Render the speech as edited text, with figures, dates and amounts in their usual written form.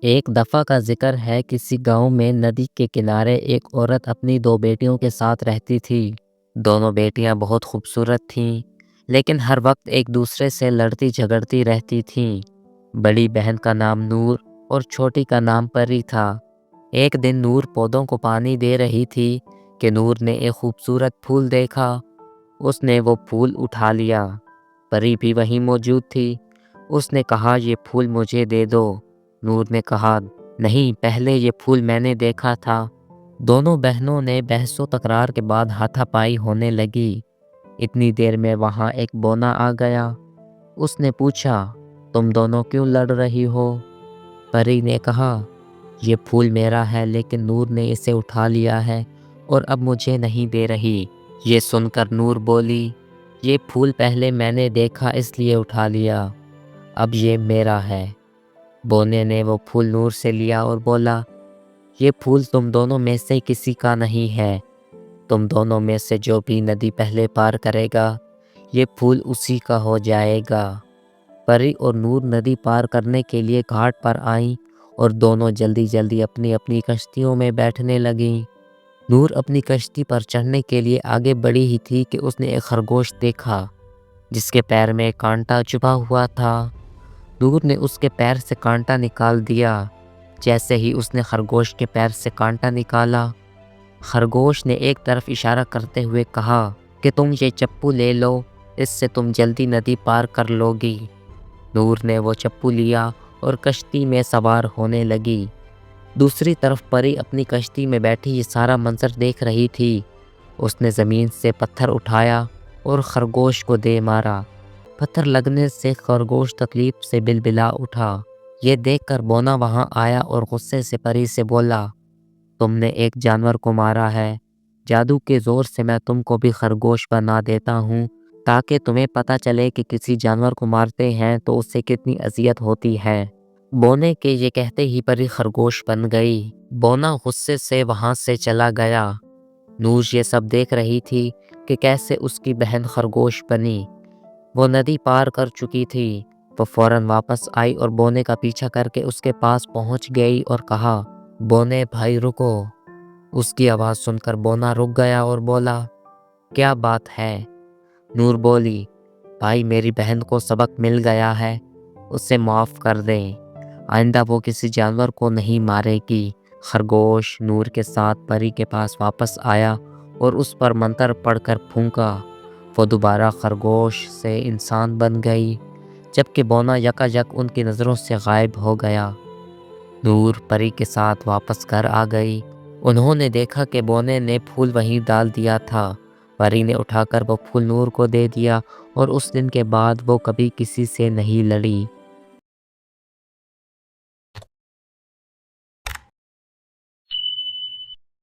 ایک دفعہ کا ذکر ہے، کسی گاؤں میں ندی کے کنارے ایک عورت اپنی دو بیٹیوں کے ساتھ رہتی تھی۔ دونوں بیٹیاں بہت خوبصورت تھیں، لیکن ہر وقت ایک دوسرے سے لڑتی جھگڑتی رہتی تھیں۔ بڑی بہن کا نام نور اور چھوٹی کا نام پری تھا۔ ایک دن نور پودوں کو پانی دے رہی تھی کہ نور نے ایک خوبصورت پھول دیکھا۔ اس نے وہ پھول اٹھا لیا۔ پری بھی وہیں موجود تھی۔ اس نے کہا، یہ پھول مجھے دے دو۔ نور نے کہا، نہیں، پہلے یہ پھول میں نے دیکھا تھا۔ دونوں بہنوں نے بحث و تکرار کے بعد ہاتھا پائی ہونے لگی۔ اتنی دیر میں وہاں ایک بونا آ گیا۔ اس نے پوچھا، تم دونوں کیوں لڑ رہی ہو؟ پری نے کہا، یہ پھول میرا ہے، لیکن نور نے اسے اٹھا لیا ہے اور اب مجھے نہیں دے رہی۔ یہ سن کر نور بولی، یہ پھول پہلے میں نے دیکھا اس لیے اٹھا لیا، اب یہ میرا ہے۔ بونے نے وہ پھول نور سے لیا اور بولا، یہ پھول تم دونوں میں سے کسی کا نہیں ہے۔ تم دونوں میں سے جو بھی ندی پہلے پار کرے گا، یہ پھول اسی کا ہو جائے گا۔ پری اور نور ندی پار کرنے کے لیے گھاٹ پر آئیں اور دونوں جلدی جلدی اپنی اپنی کشتیوں میں بیٹھنے لگیں۔ نور اپنی کشتی پر چڑھنے کے لیے آگے بڑھی ہی تھی کہ اس نے ایک خرگوش دیکھا جس کے پیر میں ایک کانٹا چھپا ہوا تھا۔ نور نے اس کے پیر سے کانٹا نکال دیا۔ جیسے ہی اس نے خرگوش کے پیر سے کانٹا نکالا، خرگوش نے ایک طرف اشارہ کرتے ہوئے کہا کہ تم یہ چپو لے لو، اس سے تم جلدی ندی پار کر لو گی۔ نور نے وہ چپو لیا اور کشتی میں سوار ہونے لگی۔ دوسری طرف پری اپنی کشتی میں بیٹھی یہ سارا منظر دیکھ رہی تھی۔ اس نے زمین سے پتھر اٹھایا اور خرگوش کو دے مارا۔ پتھر لگنے سے خرگوش تکلیف سے بلبلا اٹھا۔ یہ دیکھ کر بونا وہاں آیا اور غصے سے پری سے بولا، تم نے ایک جانور کو مارا ہے، جادو کے زور سے میں تم کو بھی خرگوش بنا دیتا ہوں تاکہ تمہیں پتہ چلے کہ کسی جانور کو مارتے ہیں تو اس سے کتنی اذیت ہوتی ہے۔ بونے کے یہ کہتے ہی پری خرگوش بن گئی۔ بونا غصے سے وہاں سے چلا گیا۔ نور یہ سب دیکھ رہی تھی کہ کیسے اس کی بہن خرگوش بنی۔ وہ ندی پار کر چکی تھی۔ وہ فوراً واپس آئی اور بونے کا پیچھا کر کے اس کے پاس پہنچ گئی اور کہا، بونے بھائی رکو۔ اس کی آواز سن کر بونا رک گیا اور بولا، کیا بات ہے؟ نور بولی، بھائی میری بہن کو سبق مل گیا ہے، اسے معاف کر دیں، آئندہ وہ کسی جانور کو نہیں مارے گی۔ خرگوش نور کے ساتھ پری کے پاس واپس آیا اور اس پر منتر پڑھ کر پھونکا۔ وہ دوبارہ خرگوش سے انسان بن گئی، جبکہ بونا یکایک ان کی نظروں سے غائب ہو گیا۔ نور پری کے ساتھ واپس گھر آ گئی۔ انہوں نے دیکھا کہ بونے نے پھول وہیں ڈال دیا تھا۔ پری نے اٹھا کر وہ پھول نور کو دے دیا اور اس دن کے بعد وہ کبھی کسی سے نہیں لڑی۔